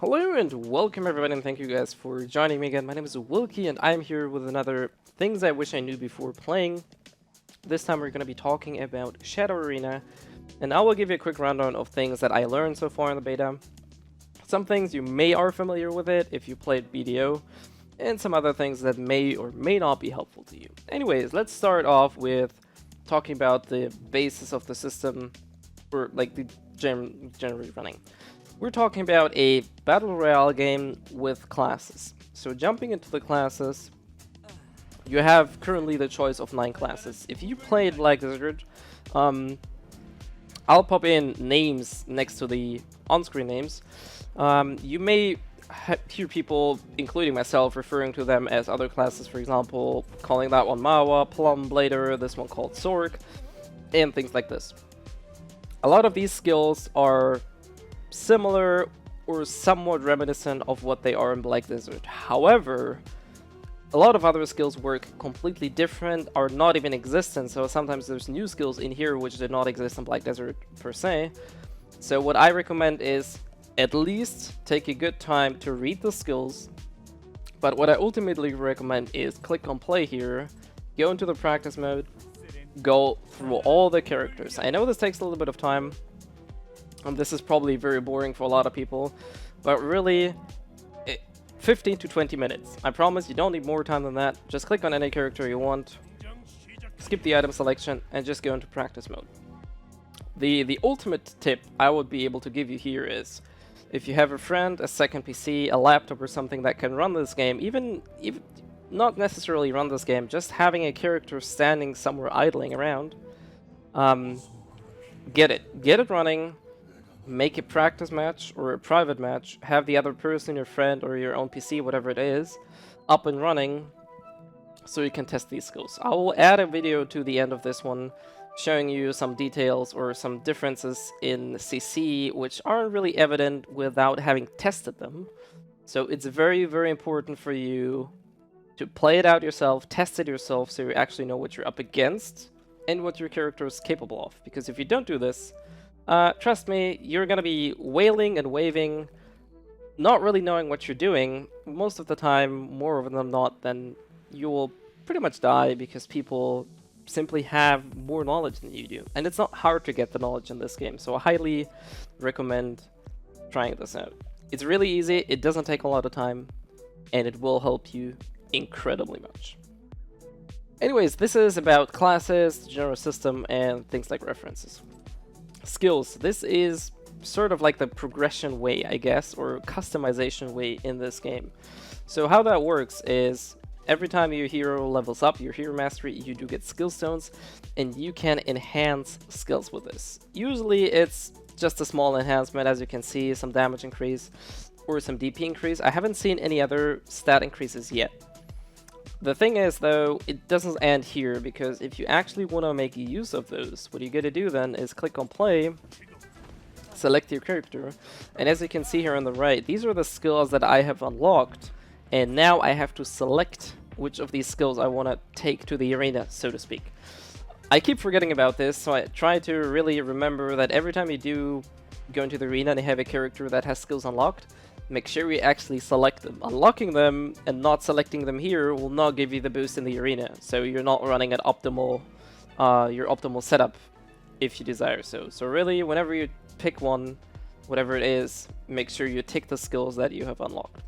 Hello and welcome everybody, and thank you guys for joining me again. My name is Wilkie and I'm here with another Things I Wish I Knew Before Playing. This time we're going to be talking about Shadow Arena, and I will give you a quick rundown of things that I learned so far in the beta. Some things you may are familiar with it if you played BDO, and some other things that may or may not be helpful to you. Anyways, let's start off with talking about the basis of the system, or like the generally running. We're talking about a battle royale game with classes. So jumping into the classes, you have currently the choice of 9 classes. If you played Black Desert, I'll pop in names next to the on-screen names. You may hear people, including myself, referring to them as other classes, for example, calling that one Mawa, Plum Blader, this one called Sork, and things like this. A lot of these skills are similar or somewhat reminiscent of what they are in Black Desert. However, a lot of other skills work completely different, are not even existent, so sometimes there's new skills in here which did not exist in Black Desert per se. So what I recommend is at least take a good time to read the skills, but what I ultimately recommend is click on play here, go into the practice mode, go through all the characters. I know this takes a little bit of time, and this is probably very boring for a lot of people, but really, 15 to 20 minutes. I promise you don't need more time than that. Just click on any character you want, skip the item selection, and just go into practice mode. The ultimate tip I would be able to give you here is, if you have a friend, a second PC, a laptop or something that can run this game, even not necessarily run this game, just having a character standing somewhere idling around, get it running. Make a practice match or a private match, have the other person, your friend or your own PC, whatever it is, up and running so you can test these skills. I will add a video to the end of this one showing you some details or some differences in CC which aren't really evident without having tested them. So it's very, very important for you to play it out yourself, test it yourself, so you actually know what you're up against and what your character is capable of. Because if you don't do this, trust me, you're gonna be wailing and waving, not really knowing what you're doing. Most of the time, more of them not, then you will pretty much die because people simply have more knowledge than you do. And it's not hard to get the knowledge in this game, so I highly recommend trying this out. It's really easy, it doesn't take a lot of time, and it will help you incredibly much. Anyways, this is about classes, the general system, and things like references. Skills. This is sort of like the progression way, I guess, or customization way in this game. So how that works is every time your hero levels up, your hero mastery, you do get skill stones, and you can enhance skills with this. Usually it's just a small enhancement, as you can see, some damage increase or some DP increase. I haven't seen any other stat increases yet. The thing is, though, it doesn't end here, because if you actually want to make use of those, what you gotta do then is click on play, select your character, and as you can see here on the right, these are the skills that I have unlocked, and now I have to select which of these skills I want to take to the arena, so to speak. I keep forgetting about this, so I try to really remember that every time you do go into the arena and you have a character that has skills unlocked, make sure you actually select them. Unlocking them and not selecting them here will not give you the boost in the arena, so you're not running at optimal, your optimal setup if you desire so. So really, whenever you pick one, whatever it is, make sure you tick the skills that you have unlocked.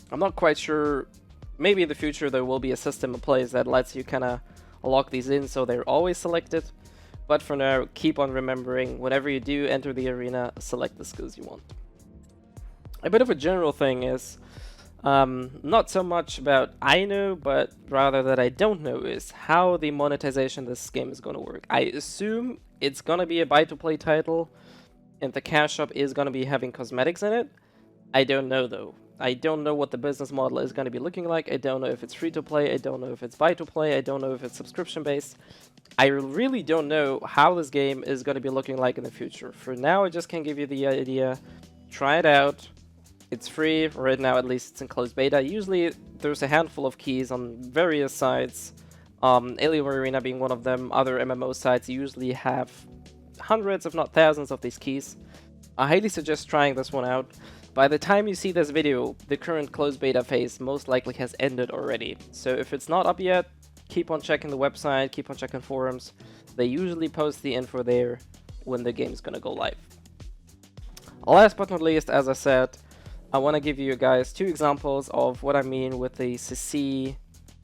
I'm not quite sure, maybe in the future there will be a system in place that lets you kind of lock these in so they're always selected, but for now, keep on remembering, whenever you do enter the arena, select the skills you want. A bit of a general thing is, not so much about I know, but rather that I don't know, is how the monetization of this game is going to work. I assume it's going to be a buy-to-play title, and the cash shop is going to be having cosmetics in it. I don't know, though. I don't know what the business model is going to be looking like. I don't know if it's free-to-play. I don't know if it's buy-to-play. I don't know if it's subscription-based. I really don't know how this game is going to be looking like in the future. For now, I just can give you the idea. Try it out. It's free, right now at least it's in closed beta. Usually there's a handful of keys on various sites, Alien Arena being one of them. Other MMO sites usually have hundreds if not thousands of these keys. I highly suggest trying this one out. By the time you see this video, the current closed beta phase most likely has ended already. So if it's not up yet, keep on checking the website, keep on checking forums. They usually post the info there when the game's gonna go live. Last but not least, as I said, I want to give you guys 2 examples of what I mean with the CC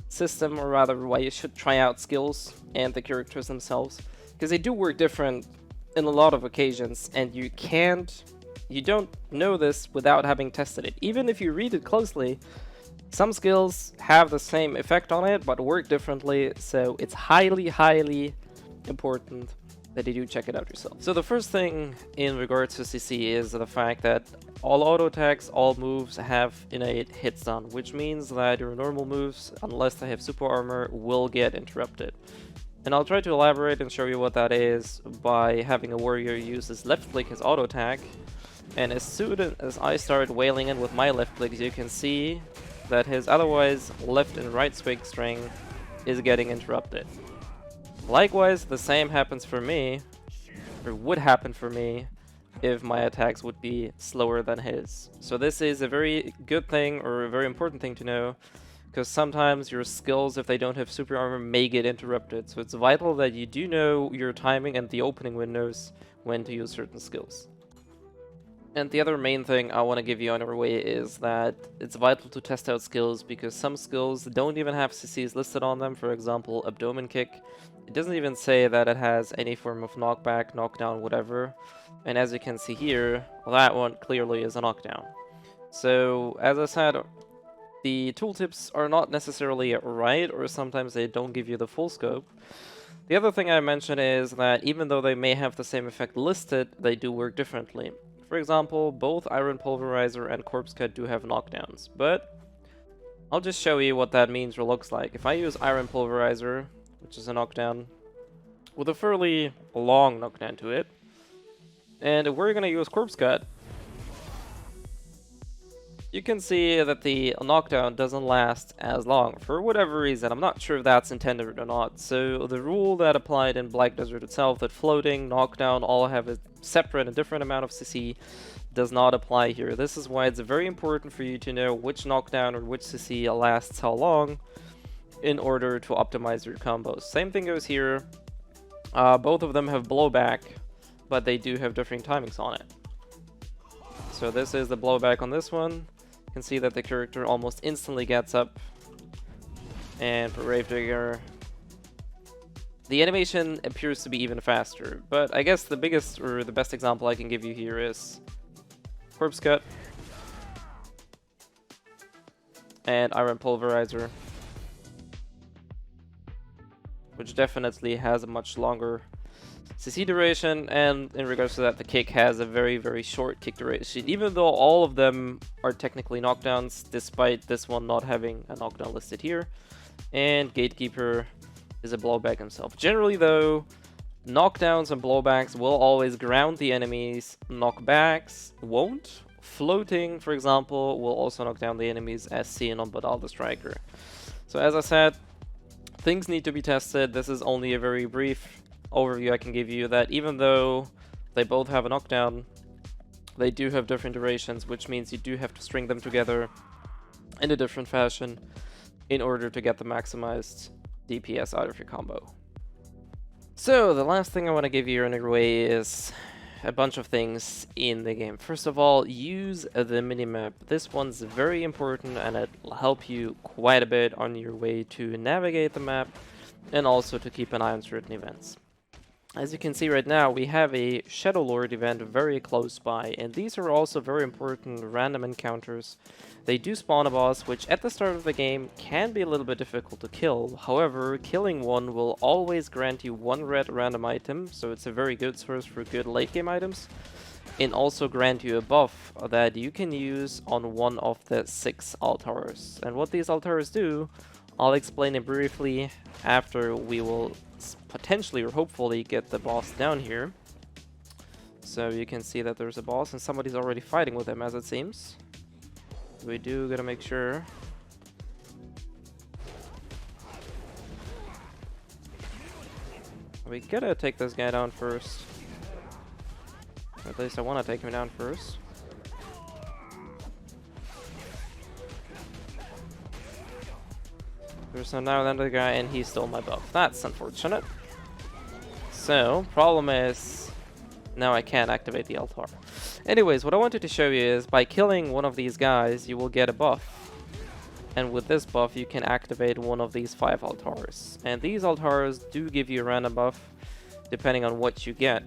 system, or rather why you should try out skills and the characters themselves, because they do work different in a lot of occasions, and you don't know this without having tested it. Even if you read it closely, some skills have the same effect on it but work differently, so it's highly important that you do check it out yourself. So the first thing in regards to CC is the fact that all auto attacks, all moves have innate hitstun, which means that your normal moves, unless they have super armor, will get interrupted. And I'll try to elaborate and show you what that is by having a warrior use his left click as auto attack. And as soon as I start wailing in with my left clicks, you can see that his otherwise left and right swing string is getting interrupted. Likewise, the same happens for me, or would happen for me, if my attacks would be slower than his. So this is a very good thing, or a very important thing to know, because sometimes your skills, if they don't have super armor, may get interrupted. So it's vital that you do know your timing and the opening windows when to use certain skills. And the other main thing I want to give you on your way is that it's vital to test out skills, because some skills don't even have CCs listed on them. For example, abdomen kick. It doesn't even say that it has any form of knockback, knockdown, whatever. And as you can see here, that one clearly is a knockdown. So, as I said, the tooltips are not necessarily right, or sometimes they don't give you the full scope. The other thing I mentioned is that even though they may have the same effect listed, they do work differently. For example, both Iron Pulverizer and Corpse Cut do have knockdowns, but I'll just show you what that means or looks like. If I use Iron Pulverizer, which is a knockdown, with a fairly long knockdown to it, and we're gonna use Corpse Cut, you can see that the knockdown doesn't last as long, for whatever reason. I'm not sure if that's intended or not. So the rule that applied in Black Desert itself, that floating, knockdown all have a separate and different amount of CC, does not apply here. This is why it's very important for you to know which knockdown or which CC lasts how long in order to optimize your combos. Same thing goes here. Both of them have blowback, but they do have different timings on it. So this is the blowback on this one. You can see that the character almost instantly gets up. And for Gravedigger, the animation appears to be even faster. But I guess the biggest or the best example I can give you here is Corpse Cut and Iron Pulverizer, which definitely has a much longer CC duration, and in regards to that, the kick has a very short kick duration, even though all of them are technically knockdowns, despite this one not having a knockdown listed here. And Gatekeeper is a blowback himself. Generally though, knockdowns and blowbacks will always ground the enemies, knockbacks won't. Floating, for example, will also knock down the enemies, as seen on Badal the Striker. So as I said, things need to be tested. This is only a very brief overview I can give you, that even though they both have a knockdown, they do have different durations, which means you do have to string them together in a different fashion in order to get the maximized DPS out of your combo. So the last thing I want to give you in your way is a bunch of things in the game. First of all, use the minimap. This one's very important, and it'll help you quite a bit on your way to navigate the map and also to keep an eye on certain events. As you can see right now, we have a Shadow Lord event very close by, and these are also very important random encounters. They do spawn a boss, which at the start of the game can be a little bit difficult to kill. However, killing one will always grant you one red random item, so it's a very good source for good late game items, and also grant you a buff that you can use on one of the 6 altars. And what these altars do, I'll explain it briefly after we will potentially or hopefully get the boss down here. So you can see that there's a boss and somebody's already fighting with him, as it seems. We do gotta make sure. We gotta take this guy down first. At least I want to take him down first. There's now another guy, and he stole my buff. That's unfortunate. So, problem is, now I can't activate the altar. Anyways, what I wanted to show you is, by killing one of these guys, you will get a buff. And with this buff, you can activate one of these 5 altars. And these altars do give you a random buff, depending on what you get.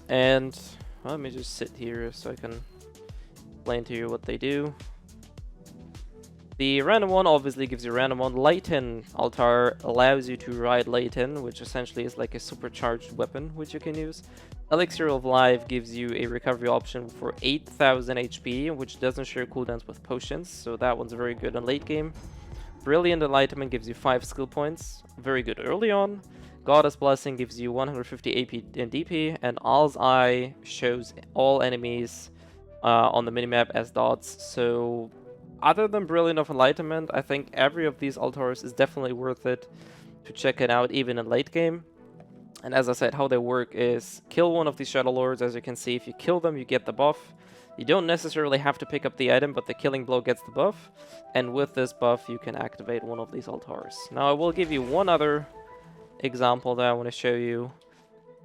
And, well, let me just sit here so I can explain to you what they do. The random one obviously gives you random one. Leighton altar allows you to ride Leighton, which essentially is like a supercharged weapon which you can use. Elixir of Life gives you a recovery option for 8000 HP, which doesn't share cooldowns with potions, so that one's very good in late game. Brilliant Enlightenment gives you 5 skill points, very good early on. Goddess Blessing gives you 150 AP and DP, and Owl's Eye shows all enemies on the minimap as dots, so other than Brilliant of Enlightenment, I think every of these altars is definitely worth it to check it out even in late game. And as I said, how they work is kill one of these Shadow Lords. As you can see, if you kill them, you get the buff. You don't necessarily have to pick up the item, but the killing blow gets the buff. And with this buff, you can activate one of these altars. Now, I will give you one other example that I want to show you.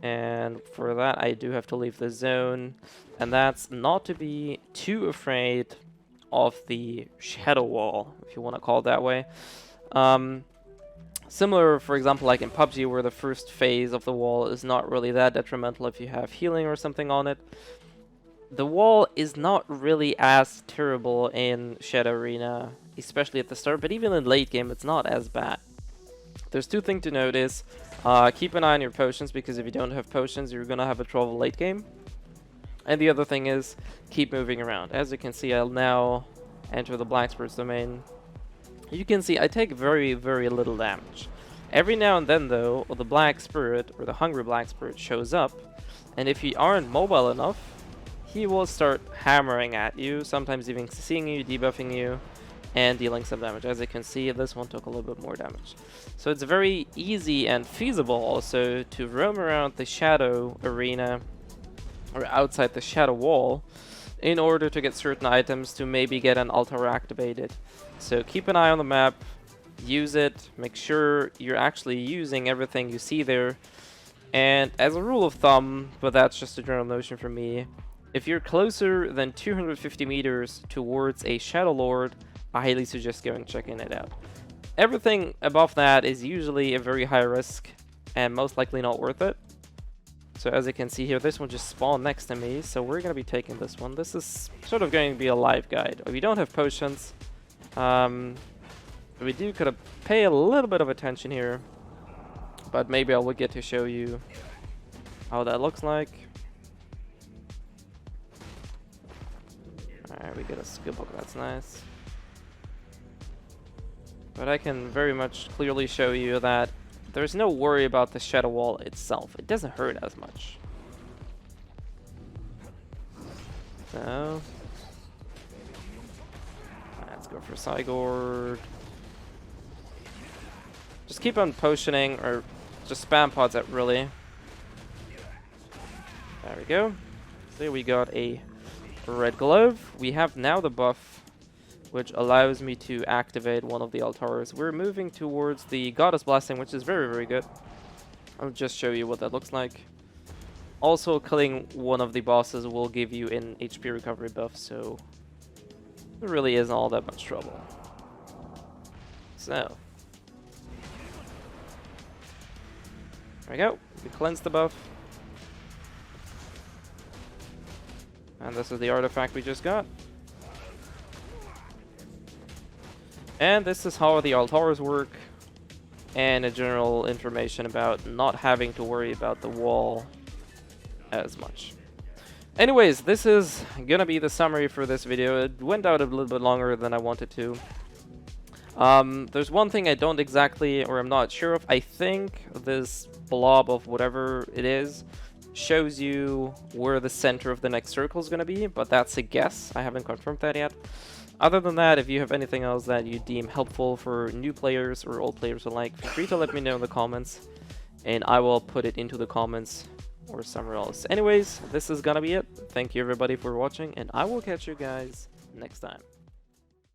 And for that, I do have to leave the zone. And that's not to be too afraid of the shadow wall, if you want to call it that way. Similar, for example, like in PUBG, where the first phase of the wall is not really that detrimental if you have healing or something on it. The wall is not really as terrible in Shadow Arena, especially at the start, but even in late game, it's not as bad. There's 2 things to notice. Keep an eye on your potions, because if you don't have potions, you're gonna have a trouble late game. And the other thing is, keep moving around. As you can see, I'll now enter the Black Spirit's domain. You can see I take very, very little damage. Every now and then, though, the Black Spirit, or the Hungry Black Spirit, shows up. And if you aren't mobile enough, he will start hammering at you, sometimes even CCing you, debuffing you, and dealing some damage. As you can see, this one took a little bit more damage. So it's very easy and feasible also to roam around the Shadow Arena or outside the shadow wall in order to get certain items to maybe get an altar activated. So keep an eye on the map, use it, make sure you're actually using everything you see there. And as a rule of thumb, but that's just a general notion for me, if you're closer than 250 meters towards a Shadow Lord, I highly suggest going and checking it out. Everything above that is usually a very high risk and most likely not worth it. So as you can see here, this one just spawned next to me, so we're going to be taking this one. This is sort of going to be a live guide. We don't have potions. We do gotta pay a little bit of attention here, but maybe I will get to show you how that looks like. Alright, we get a skill book, that's nice. But I can very much clearly show you that there's no worry about the shadow wall itself. It doesn't hurt as much. So let's go for Cygord. Just keep on potioning, or just spam pods at really. There we go. So we got a red glove. We have now the buff, which allows me to activate one of the altars. We're moving towards the Goddess Blessing, which is very, very good. I'll just show you what that looks like. Also, killing one of the bosses will give you an HP recovery buff, so it really isn't all that much trouble. So, there we go. We cleanse the buff. And this is the artifact we just got. And this is how the altars work, and a general information about not having to worry about the wall as much. Anyways, this is gonna be the summary for this video. It went out a little bit longer than I wanted to. There's one thing I don't exactly, or I'm not sure of. I think this blob of whatever it is shows you where the center of the next circle is gonna be, but that's a guess. I haven't confirmed that yet. Other than that, if you have anything else that you deem helpful for new players or old players alike, feel free to let me know in the comments, and I will put it into the comments or somewhere else. Anyways, this is gonna be it. Thank you everybody for watching, and I will catch you guys next time.